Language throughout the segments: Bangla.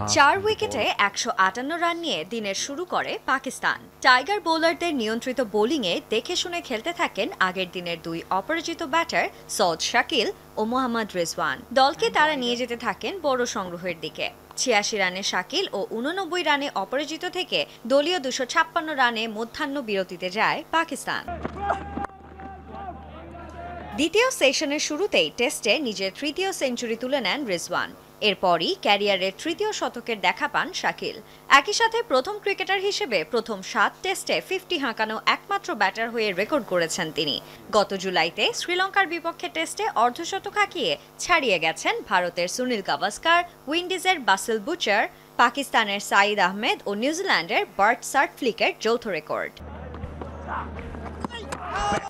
4 উইকেটে 158 রান নিয়ে দিনের শুরু করে পাকিস্তান। টাইগার বোলারদের নিয়ন্ত্রিত বোলিংয়ে দেখে শুনে খেলতে থাকেন আগের দিনের দুই অপরাজিত ব্যাটার সৌদ শাকিল ও মোহাম্মদ রিজওয়ান। দলকে তারা নিয়ে যেতে থাকেন বড় সংগ্রহের দিকে। 86 রানে শাকিল ও 89 রানে অপরাজিত থেকে দলীয় 256 রানে মধ্যাহ্ন বিরতিতে যায় পাকিস্তান। দ্বিতীয় সেশনের শুরুতেই টেস্টে নিজের তৃতীয় সেঞ্চুরি তুলে নেন রিজওয়ান। এরপরই ক্যারিয়ারের তৃতীয় শতকের দেখা পান শাকিল। একই সাথে প্রথম ক্রিকেটার হিসেবে প্রথম 7 টেস্টে 50 হাঁকানো একমাত্র ব্যাটার হয়ে রেকর্ড করেছেন তিনি। গত জুলাইতে শ্রীলঙ্কার বিপক্ষে টেস্টে অর্ধশতক হাঁকিয়ে ছাড়িয়ে গেছেন ভারতের সুনীল গাভাস্কার, উইন্ডিজের বাসেল বুচার, পাকিস্তানের সাঈদ আহমেদ ও নিউজিল্যান্ডের বার্ট সার্টফ্লিকের যৌথ রেকর্ড।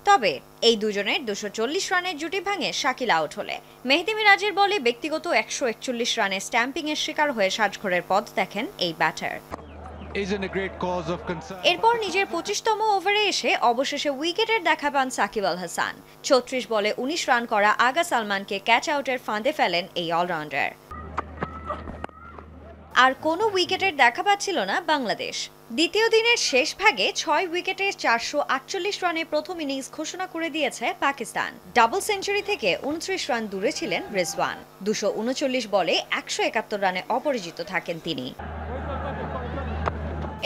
তবে এই দুজনের 240 রানের জুটি ভাঙে শাকিল আউট হলে মেহেদী মিরাজের বলে ব্যক্তিগত 141 রানের স্ট্যাম্পিং এর শিকার হয়ে সাজঘরের পথ দেখেন এই ব্যাটার। এরপর নিজের 25তম ওভারে এসে অবশেষে উইকেটের দেখা পান সাকিব আল হাসান। 36 বলে 19 রান করা আগা সালমানকে ক্যাচ আউটের ফাঁদে ফেলেন এই অলরাউন্ডার। আর কোনো উইকেটের দেখা পাচ্ছিল না বাংলাদেশ। দ্বিতীয় দিনের শেষ ভাগে 6 উইকেটে 448 রানে প্রথম ইনিংস ঘোষণা করে দিয়েছে পাকিস্তান। ডাবল সেঞ্চুরি থেকে 29 রান দূরে ছিলেন রিজওয়ান। 239 বলে 171 রানে অপরাজিত থাকেন তিনি।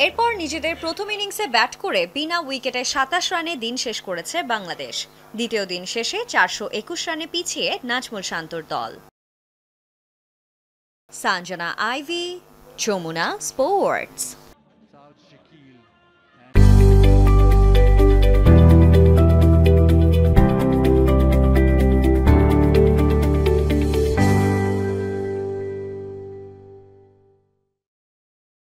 এরপর নিজেদের প্রথম ইনিংসে ব্যাট করে বিনা উইকেটে 27 রানে দিন শেষ করেছে বাংলাদেশ। দ্বিতীয় দিন শেষে 421 রানে পিছিয়ে নাজমুল শান্তর দল। সাঞ্জনা আইভি, যমুনা স্পোর্টস।